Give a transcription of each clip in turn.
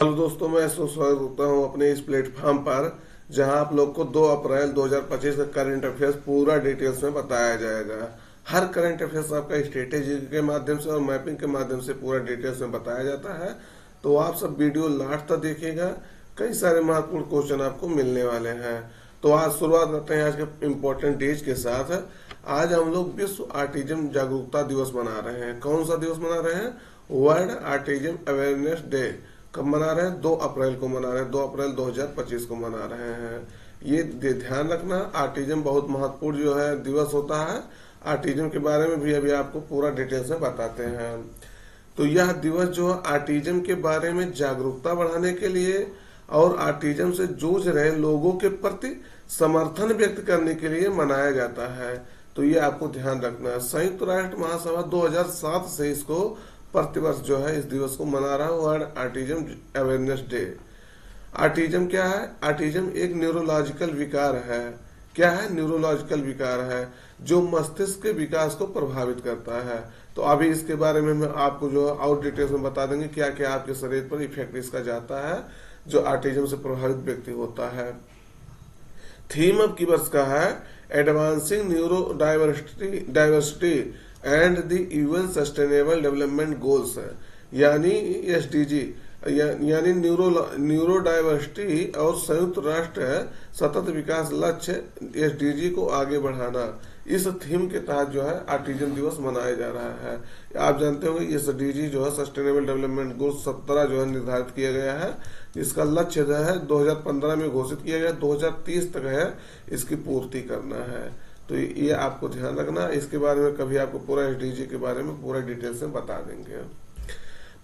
Hello दोस्तों, मैं स्वागत करता हूँ अपने इस प्लेटफॉर्म पर जहां आप लोग को 2 अप्रैल 2025 का करंट अफेयर्स पूरा डिटेल्स में बताया जाएगा। हर करंट अफेयर्स आपका स्ट्रेटेजी के माध्यम से और मैपिंग के माध्यम से पूरा डिटेल्स में बताया जाता है। तो आप सब वीडियो लास्ट तक देखिएगा, कई सारे महत्वपूर्ण क्वेश्चन आपको मिलने वाले हैं। तो आज शुरुआत करते हैं आज के इम्पोर्टेंट डेज के साथ। आज हम लोग विश्व आर्टिज्म जागरूकता दिवस मना रहे हैं। कौन सा दिवस मना रहे हैं? World autism awareness day. कब मना रहे हैं? 2 अप्रैल को मना रहे हैं। 2 अप्रैल 2025 को मना रहे हैं। ये ध्यान रखना, आर्टिज्म बहुत महत्वपूर्ण जो है दिवस होता है। आर्टिज्म के बारे में भी अभी आपको पूरा डिटेल्स में बताते हैं। तो यह दिवस जो आर्टिज्म के बारे में जागरूकता बढ़ाने के लिए और आर्टिज्म से जूझ रहे लोगों के प्रति समर्थन व्यक्त करने के लिए मनाया जाता है। तो ये आपको ध्यान रखना है। संयुक्त राष्ट्र महासभा 2007 से इसको प्रतिवर्ष जो है इस दिवस को मना रहा है, world autism awareness day. Autism क्या है? आर्टिज्म एक न्यूरोलॉजिकल विकार है। क्या है? न्यूरोलॉजिकल विकार है जो मस्तिष्क के विकास को प्रभावित करता है। तो अभी इसके बारे में मैं आपको जो और डिटेल्स में बता देंगे क्या क्या आपके शरीर पर इफेक्ट इसका जाता है जो आर्टिज्म से प्रभावित व्यक्ति होता है। थीम अब की वर्ष का है advancing neuro diversity and the UN sustainable development goals, यानी एसडीजी, यानी न्यूरो डाइवर्सिटी और संयुक्त राष्ट्र सतत विकास लक्ष्य एसडीजी को आगे बढ़ाना। इस थीम के तहत जो है आर्टिज्म दिवस मनाया जा रहा है। आप जानते होंगे एसडीजी जो है सस्टेनेबल डेवलपमेंट गोल्स 17 जो है निर्धारित किया गया है, जिसका लक्ष्य जो है 2015 में घोषित किया गया, 2030 तक है इसकी पूर्ति करना है। तो ये आपको ध्यान रखना। इसके बारे में कभी आपको पूरा एसडीजी के बारे में पूरा डिटेल से बता देंगे।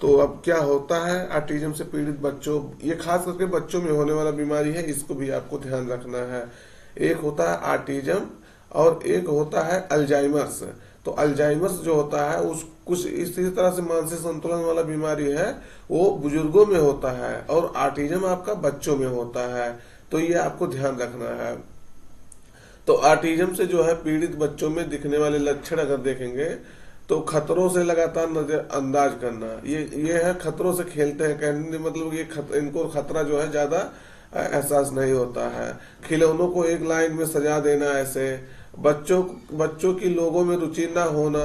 तो अब क्या होता है आर्टिज्म से पीड़ित बच्चों, ये खास करके बच्चों में होने वाला बीमारी है, इसको भी आपको ध्यान रखना है। एक होता है आर्टिज्म और एक होता है अल्जाइमर्स। तो अल्जाइमर्स जो होता है उस कुछ इसी तरह से मानसिक संतुलन वाला बीमारी है, वो बुजुर्गों में होता है और आर्टिज्म आपका बच्चों में होता है। तो ये आपको ध्यान रखना है। तो आर्टिज्म से जो है पीड़ित बच्चों में दिखने वाले लक्षण अगर देखेंगे तो खतरों से लगातार नजरअंदाज करना, ये है खतरों से खेलते हैं, कहने मतलब ये इनको खतरा जो है ज्यादा एहसास नहीं होता है। खिलौनों को एक लाइन में सजा देना, ऐसे बच्चों की लोगों में रुचि ना होना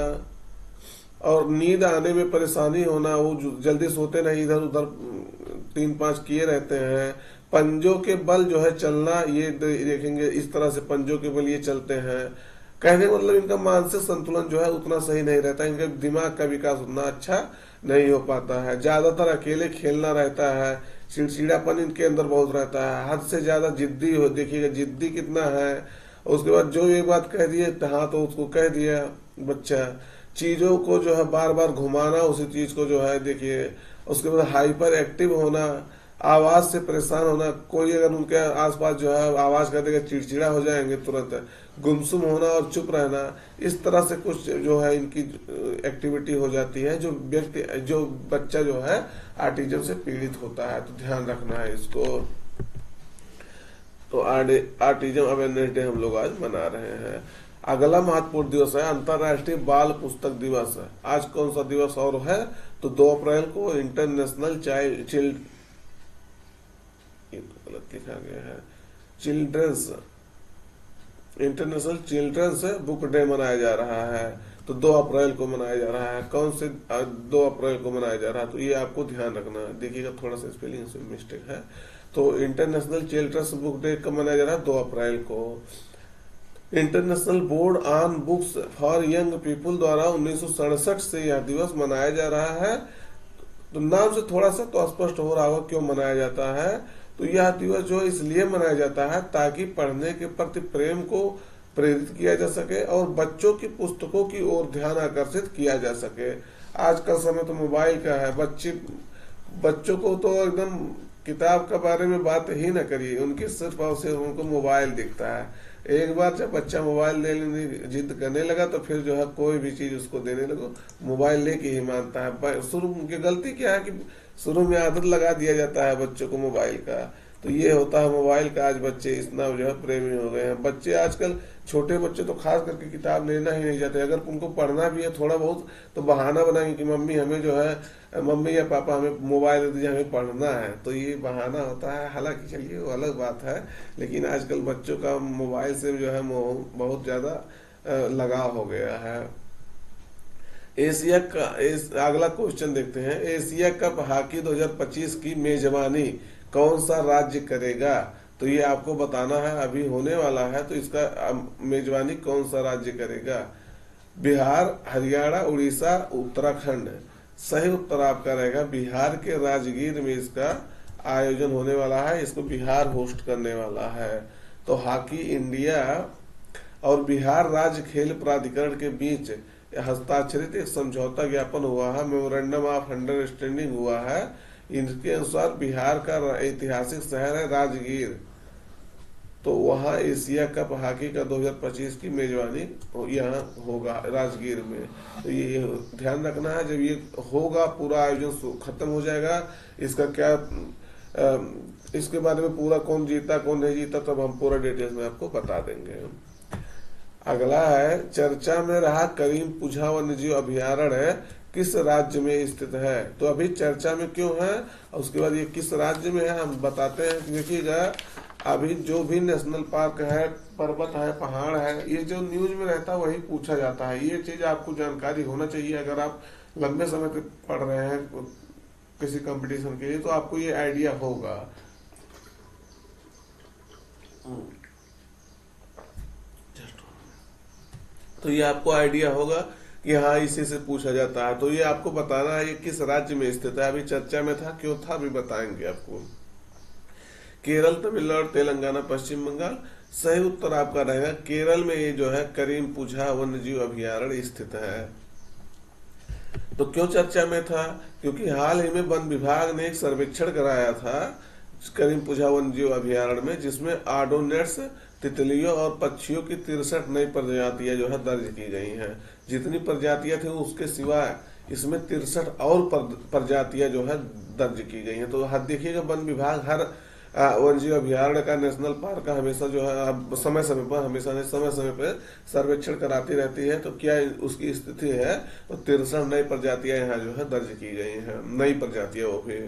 और नींद आने में परेशानी होना, वो जल्दी सोते नहीं, इधर उधर 3-5 किए रहते हैं। पंजों के बल जो है चलना, ये देखेंगे इस तरह से पंजों के बल ये चलते हैं। कहने मतलब इनका मानसिक संतुलन जो है उतना सही नहीं रहता, इनका दिमाग का विकास उतना अच्छा नहीं हो पाता है। ज्यादातर अकेले खेलना रहता है, चिड़चिड़ापन इनके अंदर बहुत रहता है, हद से ज्यादा जिद्दी हो, देखिएगा जिद्दी कितना है। उसके बाद जो एक बात कह दिए हाँ तो उसको कह दिया बच्चा। चीजों को जो है बार बार घुमाना उसी चीज को जो है देखिए। उसके बाद हाइपर एक्टिव होना, आवाज से परेशान होना, कोई अगर उनके आसपास जो है आवाज कर देगा चिड़चिड़ा हो जाएंगे तुरंत। गुमसुम होना और चुप रहना, इस तरह से कुछ जो है इनकी एक्टिविटी हो जाती है जो बच्चा जो है आर्टिज्म से पीड़ित होता है। तो ध्यान रखना है इसको। तो आर्टिज्म अवेयरनेस डे हम लोग आज मना रहे हैं। अगला महत्वपूर्ण दिवस है अंतर्राष्ट्रीय बाल पुस्तक दिवस। आज कौन सा दिवस और है? तो 2 अप्रैल को इंटरनेशनल लिखा गया है इंटरनेशनल चिल्ड्रंस बुक डे मनाया जा रहा है। तो 2 अप्रैल को मनाया जा रहा है। कौन से 2 अप्रैल को मनाया जा रहा है? तो ये आपको ध्यान रखना है। देखिएगा थोड़ा सा स्पेलिंग से मिस्टेक है। तो इंटरनेशनल चिल्ड्रंस बुक डे कब मनाया जा रहा है? 2 अप्रैल को। International board on books for young people द्वारा 1967 से यह दिवस मनाया जा रहा है। तो नाम से थोड़ा सा तो स्पष्ट हो रहा होगा क्यों मनाया जाता है। तो यह दिवस जो इसलिए मनाया जाता है ताकि पढ़ने के प्रति प्रेम को प्रेरित किया जा सके और बच्चों की पुस्तकों की ओर ध्यान आकर्षित किया जा सके। आज का समय तो मोबाइल का है, बच्चों को तो एकदम किताब के बारे में बात ही न करिए, उनकी सिर्फ और सिर्फ उनको मोबाइल दिखता है। एक बार जब बच्चा मोबाइल लेने जिद करने लगा तो फिर जो है कोई भी चीज उसको देने लगो मोबाइल लेके ही मानता है। शुरू की गलती क्या है कि शुरू में आदत लगा दिया जाता है बच्चों को मोबाइल का। तो ये होता है मोबाइल का। आज बच्चे इतना जो है प्रेमी हो गए हैं। बच्चे आजकल छोटे बच्चे तो खास करके किताब लेना ही नहीं चाहते। अगर उनको पढ़ना भी है थोड़ा बहुत तो बहाना बनाएंगे कि मम्मी हमें जो है, मम्मी या पापा हमें मोबाइल दे दीजिए, हमें पढ़ना है, तो ये बहाना होता है। हालांकि चलिए वो अलग बात है, लेकिन आजकल बच्चों का मोबाइल से जो है बहुत ज्यादा लगाव हो गया है। अगला क्वेश्चन देखते हैं। एशिया कप हॉकी 2025 की मेजबानी कौन सा राज्य करेगा? तो ये आपको बताना है, अभी होने वाला है, तो इसका मेजबानी कौन सा राज्य करेगा? बिहार, हरियाणा, उड़ीसा, उत्तराखंड। सही उत्तर आपका रहेगा बिहार के राजगीर में इसका आयोजन होने वाला है। इसको बिहार होस्ट करने वाला है। तो हॉकी इंडिया और बिहार राज्य खेल प्राधिकरण के बीच हस्ताक्षरित एक समझौता ज्ञापन हुआ है, मेमोरेंडम ऑफ अंडरस्टैंडिंग हुआ है। इनके अनुसार बिहार का ऐतिहासिक शहर है राजगीर, तो वहाँ एशिया कप हॉकी का 2025 की मेजबानी यहाँ होगा राजगीर में। तो ये ध्यान रखना है, जब ये होगा पूरा आयोजन खत्म हो जाएगा, इसका क्या इसके बारे में पूरा कौन जीता कौन नहीं जीता तब हम पूरा डिटेल्स में आपको बता देंगे। अगला है, चर्चा में रहा करीम पुझा वन्यजीव अभयारण्य किस राज्य में स्थित है? तो अभी चर्चा में क्यों है और उसके बाद ये किस राज्य में है हम बताते हैं। देखिएगा, अभी जो भी नेशनल पार्क है, पर्वत है, पहाड़ है, ये जो न्यूज में रहता है वही पूछा जाता है। ये चीज आपको जानकारी होना चाहिए। अगर आप लंबे समय तक पढ़ रहे हैं किसी कंपटीशन के लिए तो आपको ये आइडिया होगा। तो ये आपको आइडिया होगा कि हाँ इसी से पूछा जाता है। तो ये आपको बताना है ये किस राज्य में स्थित है। अभी चर्चा में था, क्यों था अभी बताएंगे आपको। केरल, तमिलनाडु, तेलंगाना, पश्चिम बंगाल। सही उत्तर आपका रहेगा केरल में ये जो है करीम पुझा वन्यजीव अभयारण्य स्थित है। तो क्यों चर्चा में था? क्योंकि हाल ही में वन विभाग ने एक सर्वेक्षण कराया था करीम पुझा वन्यजीव अभयारण्य में, जिसमें आर्डोनेट्स, तितलियों और पक्षियों की 63 नई प्रजातियां जो है दर्ज की गई हैं। जितनी प्रजातियां थी उसके सिवाय इसमें 63 और प्रजातियां जो है दर्ज की गई हैं। तो देखिएगा, वन विभाग हर वन्यजीव अभयारण्य का, नेशनल पार्क का हमेशा जो है समय समय पर, हमेशा नहीं समय समय पर सर्वेक्षण कराती रहती है। तो क्या उसकी स्थिति है? तो 63 नई प्रजातियां यहाँ जो है दर्ज की गई हैं, नई प्रजातियां वो भी।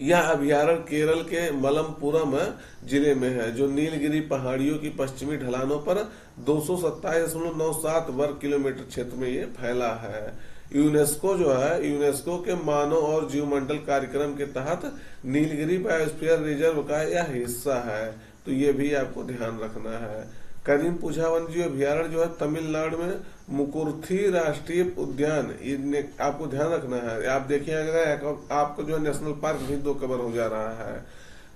यह अभयारण्य केरल के मलप्पुरम जिले में है, जो नीलगिरी पहाड़ियों की पश्चिमी ढलानों पर 227.97 वर्ग किलोमीटर क्षेत्र में ये फैला है। यूनेस्को जो है, यूनेस्को के मानव और जीवमंडल कार्यक्रम के तहत नीलगिरी बायोस्फीयर रिजर्व का यह हिस्सा है। तो ये भी आपको ध्यान रखना है। करीम पुझा वन्यजीव अभयारण्य जो है तमिलनाडु में मुकुर्थी राष्ट्रीय उद्यान, आपको ध्यान रखना है। आप देखिए, अगर आपको जो है नेशनल पार्क भी 2 कवर हो जा रहा है।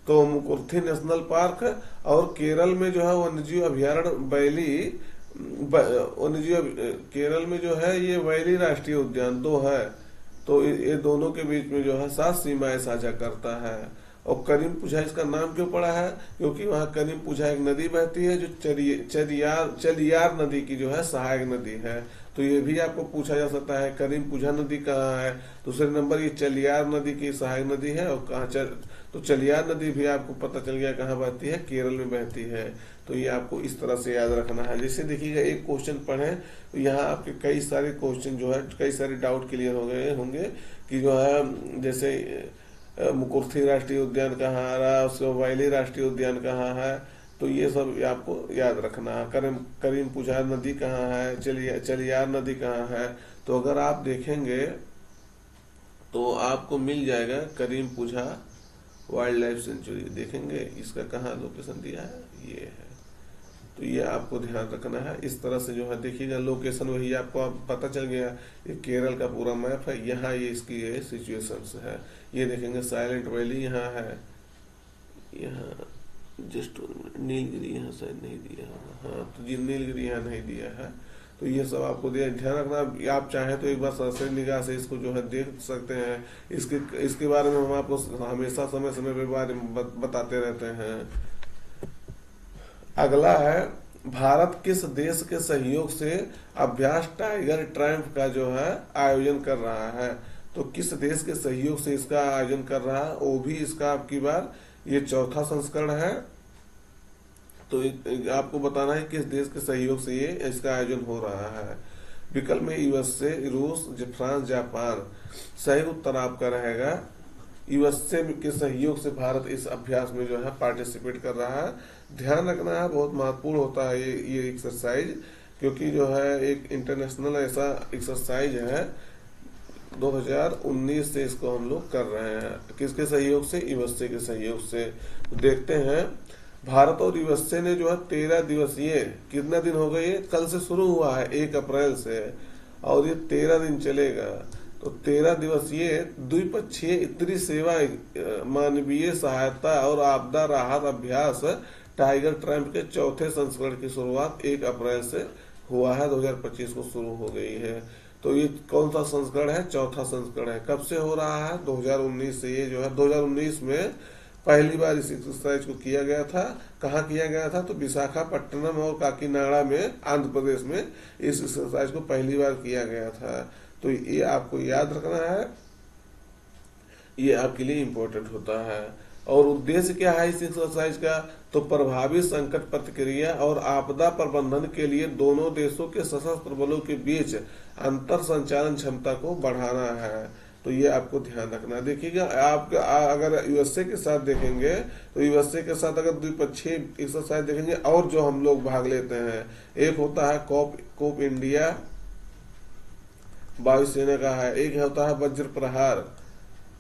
तो मुकुर्थी नेशनल पार्क और केरल में जो है वन्यजीव अभयारण्य केरल में जो है ये वैली राष्ट्रीय उद्यान 2 है। तो ये दोनों के बीच में जो है 7 सीमाएं साझा करता है। और करीम पुझा इसका नाम क्यों पड़ा है? क्योंकि वहाँ करीम पुझा एक नदी बहती है जो चलियार नदी की जो है सहायक नदी है। तो ये भी आपको पूछा जा सकता है करीम पुझा नदी कहाँ है। दूसरे नंबर ये चलियार नदी की सहायक नदी है, और कहाँ तो चलियार नदी भी आपको पता चल गया कहाँ बहती है, केरल में बहती है। तो ये आपको इस तरह से याद रखना है। जैसे देखिएगा, एक क्वेश्चन पढ़े तो यहाँ आपके कई सारे क्वेश्चन जो है, कई सारे डाउट क्लियर हो गए होंगे कि जो है जैसे मुकुर्थी राष्ट्रीय उद्यान कहाँ आ रहा है, उसके वैली राष्ट्रीय उद्यान कहाँ है। तो ये सब आपको याद रखना है। करीम पुझा नदी कहाँ है, चलियार नदी कहाँ है। तो अगर आप देखेंगे तो आपको मिल जाएगा करीम पुझा वाइल्ड लाइफ सेंचुरी। देखेंगे इसका कहाँ लोकेशन दिया है, ये है। तो ये आपको ध्यान रखना है। इस तरह से जो है देखिएगा, लोकेशन वही आपको पता चल गया। ये केरल का पूरा मैप है, यहाँ ये इसकी ये सिचुएशंस है। ये देखेंगे साइलेंट वैली यहाँ है, यहाँ जस्ट नीलगिरी यहाँ शायद नहीं दिया होगा, हाँ तो ये नीलगिरी यहाँ नहीं दिया है। तो ये सब आपको ध्यान रखना। आप चाहें तो एक बार सरसरी निगाह से इसको जो है देख सकते हैं। इसके बारे में हम आपको हमेशा समय समय पे बारे में बताते रहते हैं। अगला है, भारत किस देश के सहयोग से अभ्यास टाइगर ट्रायम्फ का जो है आयोजन कर रहा है? तो किस देश के सहयोग से इसका आयोजन कर रहा है? वो भी इसका आपकी बार ये 4था संस्करण है। तो आपको बताना है किस देश के सहयोग से ये इसका आयोजन हो रहा है। विकल्प में यूएसए, रूस, फ्रांस, जापान। सही उत्तर आपका रहेगा यूएसए के सहयोग से भारत इस अभ्यास में जो है पार्टिसिपेट कर रहा है। ध्यान रखना है, बहुत महत्वपूर्ण होता है ये एक्सरसाइज, क्योंकि जो है एक इंटरनेशनल ऐसा एक्सरसाइज है। 2019 से इसको हम लोग कर रहे हैं। किसके सहयोग से? यूएसए के सहयोग से। देखते हैं, भारत और यूएसए ने जो है 13 दिवसीय, कितना दिन हो गए, ये कल से शुरू हुआ है 1 अप्रैल से, और ये 13 दिन चलेगा। तो 13 दिवसीय द्विपक्षीय उत्तरी सेवा मानवीय सहायता और आपदा राहत अभ्यास टाइगर ट्रैम्प के चौथे संस्करण की शुरुआत 1 अप्रैल से हुआ है, 2025 को शुरू हो गई है। तो ये कौन सा संस्करण है? चौथा संस्करण है। कब से हो रहा है? 2019 से। ये जो है 2019 में पहली बार इस एक्सरसाइज को किया गया था। कहाँ किया गया था? तो विशाखापट्टनम और काकीनाडा में, आंध्र प्रदेश में इस एक्सरसाइज को पहली बार किया गया था। तो ये आपको याद रखना है, ये आपके लिए इम्पोर्टेंट होता है। और उद्देश्य क्या है इस एक्सरसाइज का? तो प्रभावी संकट प्रतिक्रिया और आपदा प्रबंधन के लिए दोनों देशों के सशस्त्र बलों के बीच अंतर संचालन क्षमता को बढ़ाना है। तो ये आपको ध्यान रखना। देखिएगा, आप अगर यूएसए के साथ देखेंगे तो यूएसए के साथ अगर द्विपक्षीय एक्सरसाइज देखेंगे और जो हम लोग भाग लेते हैं, एक होता है कोप इंडिया, वायुसेना का है। एक होता है वज्र प्रहार।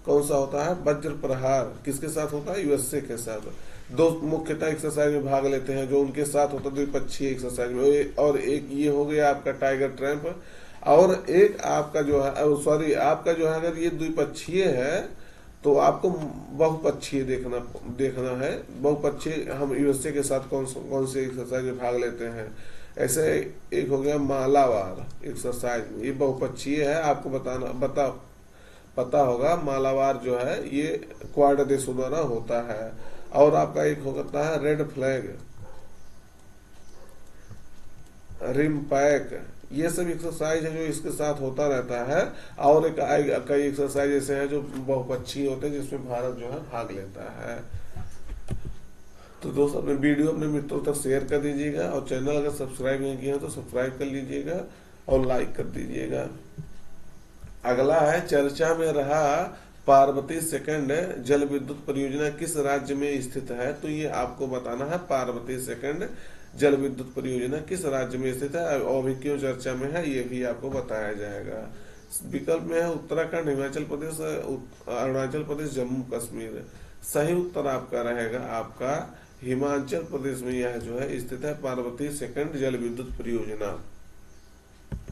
कौन सा होता है? वज्र प्रहार। किसके साथ होता है? यूएसए के साथ। दो मुख्यतः एक्सरसाइज में भाग लेते हैं जो उनके साथ होता है द्विपक्षीय एक्सरसाइज में। और एक ये हो गया आपका टाइगर ट्रैम्प, और एक आपका जो है, सॉरी, आपका जो है अगर ये द्विपक्षीय है तो आपको बहुपक्षीय देखना है। बहुपक्षीय हम यूएसए के साथ कौन से एक्सरसाइज में भाग लेते हैं। ऐसे एक हो गया मालाबार एक्सरसाइज में, ये बहुपक्षीय है। आपको पता होगा मालाबार जो है ये क्वाड देशों द्वारा होता है। और आपका एक होता है रेड फ्लैग, रिमपैक। ये सब एक्सरसाइज है जो इसके साथ होता रहता है। और कई एक्सरसाइज ऐसे हैं जो बहुपक्षीय होते हैं जिसमें भारत जो है भाग लेता है। तो दोस्तों, अपने वीडियो अपने मित्रों तक शेयर कर दीजिएगा, और चैनल अगर सब्सक्राइब नहीं किया तो सब्सक्राइब कर लीजिएगा और लाइक कर दीजिएगा। अगला है, चर्चा में रहा पार्वती सेकंड जल विद्युत परियोजना किस राज्य में स्थित है? तो ये आपको बताना है, पार्वती सेकंड जल विद्युत परियोजना किस राज्य में स्थित है और भी क्यों चर्चा में है, ये भी आपको बताया जाएगा। विकल्प में है उत्तराखंड, हिमाचल प्रदेश, अरुणाचल प्रदेश, जम्मू कश्मीर। सही उत्तर आपका रहेगा आपका हिमाचल प्रदेश में यह जो है स्थित है पार्वती सेकंड जल विद्युत परियोजना।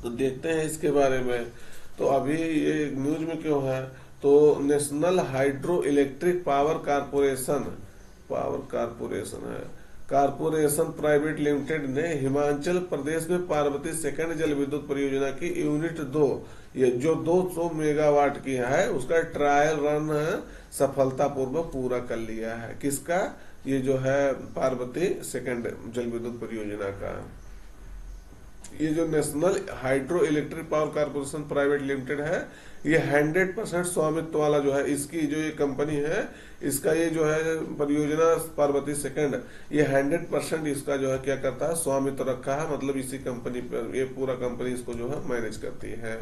तो देखते हैं इसके बारे में। तो अभी ये न्यूज में क्यों है? तो national hydro electric power corporation private limited ने हिमाचल प्रदेश में पार्वती सेकंड जल विद्युत परियोजना की यूनिट 2, ये जो 200 मेगावाट की है, उसका ट्रायल रन सफलतापूर्वक पूरा कर लिया है। किसका? ये जो है पार्वती सेकंड जल विद्युत परियोजना का। ये जो national hydro electric power corporation private limited है, ये 100% स्वामित्व वाला जो है, इसकी जो ये कंपनी है, इसका ये जो है परियोजना पार्वती सेकंड, ये 100% इसका जो है क्या करता है, स्वामित्व रखा है। मतलब इसी कंपनी पर ये पूरा कंपनी इसको जो है मैनेज करती है।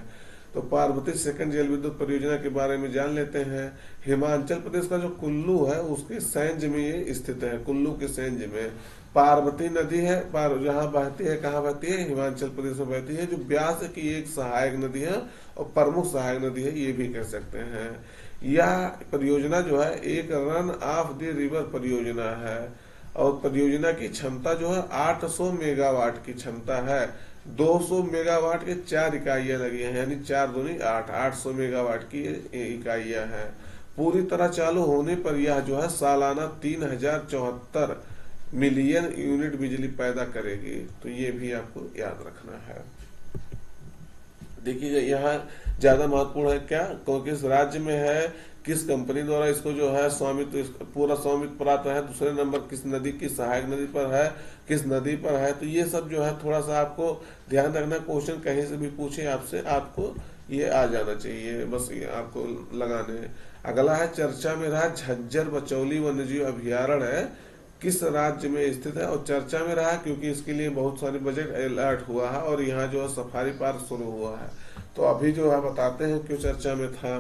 तो पार्वती सेकंड जल विद्युत परियोजना के बारे में जान लेते हैं। हिमाचल प्रदेश का जो कुल्लू है उसके सैंज में ये स्थित है। कुल्लू के सैंज में पार्वती नदी है, जहाँ बहती है, कहाँ बहती है? हिमाचल प्रदेश में बहती है, जो ब्यास की एक सहायक नदी है और प्रमुख सहायक नदी है, ये भी कह सकते हैं। यह परियोजना जो है एक रन ऑफ द रिवर परियोजना है, और परियोजना की क्षमता जो है 800 मेगावाट की क्षमता है। 200 मेगावाट के 4 इकाइयां लगी हैं, यानी 4 दूनी 8, 800 मेगावाट की इकाइयां हैं। पूरी तरह चालू होने पर यह जो है सालाना 3074 मिलियन यूनिट बिजली पैदा करेगी। तो ये भी आपको याद रखना है। देखिए, यहाँ ज्यादा महत्वपूर्ण है क्या? क्योंकि इस राज्य में है, किस कंपनी द्वारा इसको जो है स्वामित्व, पूरा स्वामित्व प्राप्त है, दूसरे नंबर किस नदी की सहायक नदी पर है, किस नदी पर है। तो ये सब जो है थोड़ा सा आपको ध्यान रखना। क्वेश्चन कहीं से भी पूछे आपसे, आपको ये आ जाना चाहिए, बस ये आपको लगाने। अगला है, चर्चा में रहा झज्जर बचौली वन्यजीव अभ्यारण्य किस राज्य में स्थित है और चर्चा में रहा क्योंकि इसके लिए बहुत सारे बजट अलर्ट हुआ है और यहाँ जो है सफारी पार्क शुरू हुआ है। तो अभी जो है बताते हैं क्यों चर्चा में था।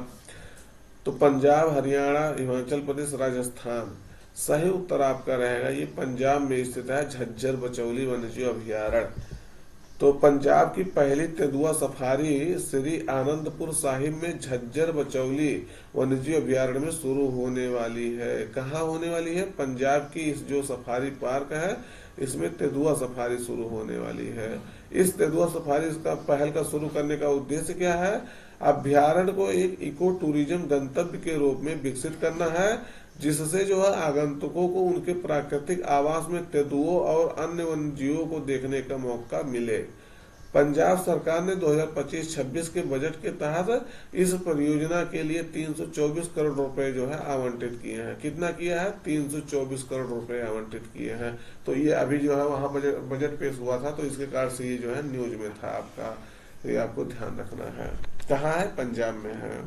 तो पंजाब, हरियाणा, हिमाचल प्रदेश, राजस्थान, सही उत्तर आपका रहेगा ये पंजाब में स्थित है झज्जर बचौली वन्यजीव अभयारण्य। तो पंजाब की पहली तेंदुआ सफारी श्री आनंदपुर साहिब में झज्जर बचौली वन्यजीव अभयारण्य में शुरू होने वाली है। कहाँ होने वाली है? पंजाब की इस जो सफारी पार्क है इसमें तेंदुआ सफारी शुरू होने वाली है। इस तेंदुआ सफारी का पहल का शुरू करने का उद्देश्य क्या है? अभ्यारण्य को एक इको टूरिज्म गंतव्य के रूप में विकसित करना है, जिससे जो है आगंतुकों को उनके प्राकृतिक आवास में तेंदुओं और अन्य वन्यजीवों को देखने का मौका मिले। पंजाब सरकार ने 2025-26 के बजट के तहत इस परियोजना के लिए 324 करोड़ रुपए जो है आवंटित किए हैं। कितना किया है? 324 करोड़ रुपए आवंटित किए हैं। तो ये अभी जो है वहां बजट पेश हुआ था, तो इसके कारण से ये जो है न्यूज में था आपका, तो ये आपको ध्यान रखना है। कहाँ है? पंजाब में है।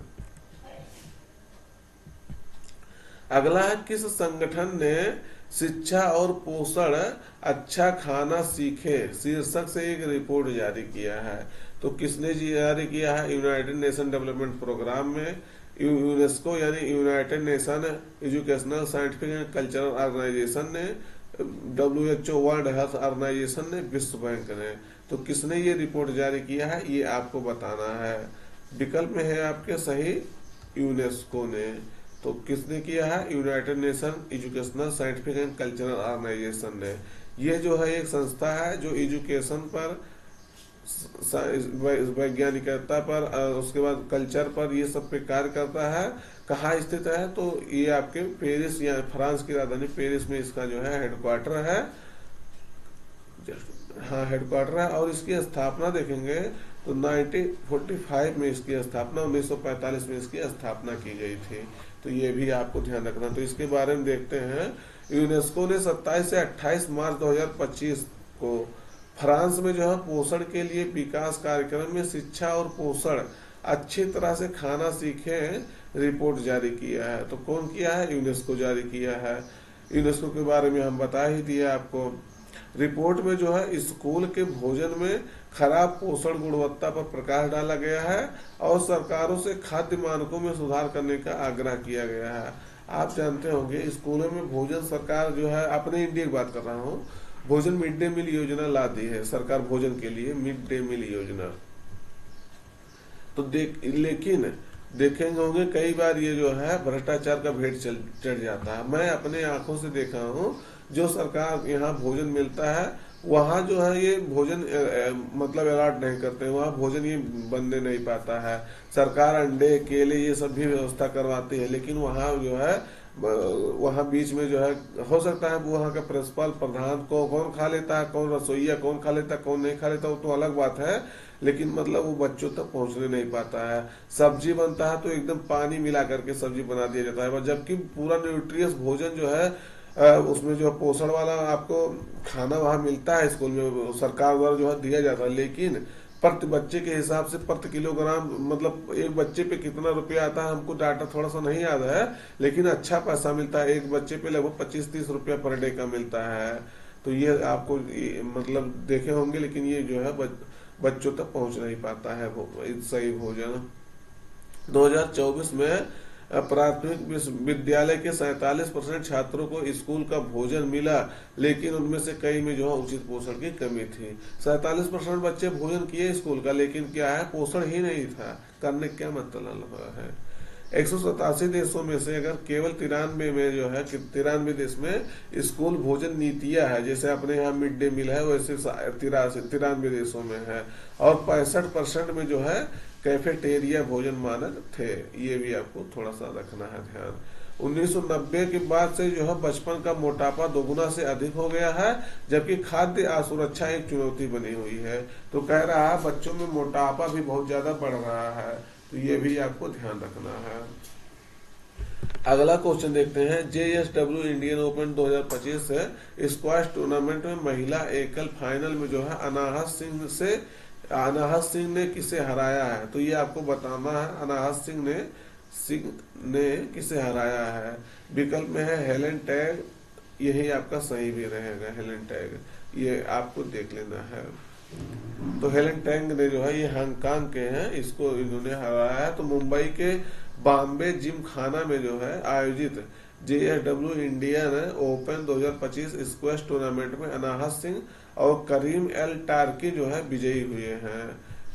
अगला है, किस संगठन ने शिक्षा और पोषण अच्छा खाना सीखे शीर्षक से एक रिपोर्ट जारी किया है। तो किसने जारी किया है? यूनाइटेड नेशन डेवलपमेंट प्रोग्राम में यूनेस्को यानी United Nation Educational Scientific and Cultural Organization ने, WHO वर्ल्ड हेल्थ ऑर्गेनाइजेशन ने, विश्व बैंक ने। तो किसने ये रिपोर्ट जारी किया है ये आपको बताना है। विकल्प में है आपके सही यूनेस्को ने। तो किसने किया है? United Nation Educational Scientific and Cultural Organization ने। ये जो है एक संस्था है जो एजुकेशन पर, वैज्ञानिकता पर, उसके बाद कल्चर पर, ये सब पे कार्य करता है। कहाँ स्थित है? तो ये आपके पेरिस या फ्रांस की राजधानी पेरिस में इसका जो है हेडक्वार्टर है। हाँ, हेडक्वार्टर है। और इसकी स्थापना देखेंगे तो 1945 में इसकी स्थापना, 1945 में इसकी स्थापना की गई थी। तो ये भी आपको ध्यान रखना। तो इसके बारे में देखते हैं। यूनेस्को ने 27 से 28 मार्च 2025 को फ्रांस में जो है पोषण के लिए विकास कार्यक्रम में शिक्षा और पोषण अच्छी तरह से खाना सीखे रिपोर्ट जारी किया है। तो कौन किया है? यूनेस्को जारी किया है। यूनेस्को के बारे में हम बता ही दिए आपको। रिपोर्ट में जो है स्कूल के भोजन में खराब पोषण गुणवत्ता पर प्रकाश डाला गया है और सरकारों से खाद्य मानकों में सुधार करने का आग्रह किया गया है। आप जानते होंगे स्कूलों में भोजन सरकार जो है, अपने इंडिया की बात कर रहा हूँ, भोजन मिड डे मील योजना ला दी है सरकार भोजन के लिए, मिड डे मील योजना। तो लेकिन देखेंगे होंगे कई बार ये जो है भ्रष्टाचार का भेंट चढ़ जाता है। मैं अपने आंखों से देखा हूँ, जो सरकार यहाँ भोजन मिलता है वहाँ जो है ये भोजन मतलब अलॉट नहीं करते, वहाँ भोजन ये बनने नहीं पाता है। सरकार अंडे, केले ये सब भी व्यवस्था करवाती है, लेकिन वहाँ जो है वहाँ बीच में जो है हो सकता है वहाँ का प्रिंसिपल, प्रधान को कौन खा लेता है, कौन रसोईया कौन खा लेता है, कौन नहीं खा लेता, वो तो अलग बात है। लेकिन मतलब वो बच्चों तक पहुँचने नहीं पाता है। सब्जी बनता है तो एकदम पानी मिला करके सब्जी बना दिया जाता है, जबकि पूरा न्यूट्रियस भोजन जो है उसमें जो पोषण वाला आपको खाना वहाँ मिलता है स्कूल में, सरकार द्वारा जो है दिया जाता है। लेकिन प्रति बच्चे के हिसाब से प्रति किलोग्राम, मतलब एक बच्चे पे कितना रुपया आता है हमको डाटा थोड़ा सा नहीं याद है, लेकिन अच्छा पैसा मिलता है। एक बच्चे पे लगभग 25-30 रुपया पर डे का मिलता है। तो ये आपको मतलब देखे होंगे, लेकिन ये जो है बच्चों तक पहुंच नहीं पाता है सही भोजन। 2024 में प्राथमिक विद्यालय के 47% छात्रों को स्कूल का भोजन मिला, लेकिन उनमें से कई में जो है उचित पोषण की कमी थी। 47% बच्चे भोजन किए स्कूल का, लेकिन क्या है पोषण ही नहीं था। करने क्या मतलब है? 187 देशों में से अगर केवल 93 में जो है 93 देश में स्कूल भोजन नीतियां है, जैसे अपने यहाँ मिड डे मील है, वैसे 93 देशों में है। और 65% में जो है कैफेटेरिया भोजन मानक थे। ये भी आपको थोड़ा सा रखना है ध्यान। 1990 के बाद से जो है बचपन का मोटापा दोगुना से अधिक हो गया है, जबकि खाद्य असुरक्षा एक चुनौती बनी हुई है। तो कह रहा है बच्चों में मोटापा भी बहुत ज्यादा बढ़ रहा है। तो ये भी आपको ध्यान रखना है। अगला क्वेश्चन देखते हैं। JSW इंडियन ओपन 2025 से स्क्वैश टूर्नामेंट में महिला एकल फाइनल में जो है अनाहत सिंह ने किसे हराया है? तो ये आपको बताना है अनाहत सिंह ने किसे हराया है। विकल्प में है हेलेन टैग, यही आपका सही भी रहेगा। हेलन टैंग ये आपको देख लेना है। तो हेलन टैंग ने जो है ये हांगकांग के हैं, इसको इन्होंने हराया है। तो मुंबई के बॉम्बे जिम खाना में जो है आयोजित JSW Indian open 2025 squash tournament में अनाहत सिंह और करीम एल टार्की जो है विजयी हुए हैं।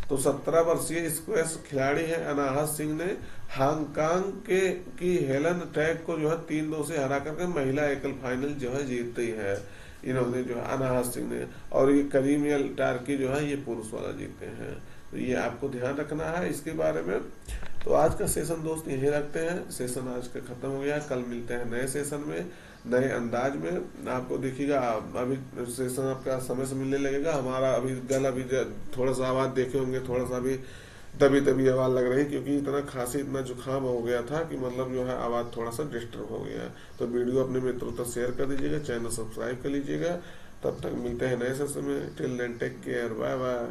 तो 17 वर्षीय स्क्वैश खिलाड़ी है अनाहत सिंह ने हांगकांग के की हेलन टैग को जो है 3-2 से हरा करके महिला एकल फाइनल जो है जीती है इन्होंने, जो है अनाहत सिंह ने। और ये करीम एल टार्की जो है ये पुरुष वाला जीते हैं। तो ये आपको ध्यान रखना है इसके बारे में। तो आज का सेशन दोस्त यही रखते हैं, सेशन आज का खत्म हो गया। कल मिलते हैं नए सेशन में, नए अंदाज में। आपको देखिएगा अभी सेशन आपका समय से मिलने लगेगा। हमारा अभी गल अभी थोड़ा सा आवाज देखे होंगे, थोड़ा सा अभी दबी दबी आवाज लग रही, क्योंकि इतना खांसी इतना जुकाम हो गया था कि मतलब जो है आवाज थोड़ा सा डिस्टर्ब हो गया। तो वीडियो अपने मित्रों तक शेयर कर दीजिएगा, चैनल सब्सक्राइब कर लीजिएगा। तब तक मिलते हैं नए सेशन में। Till then take care, bye bye.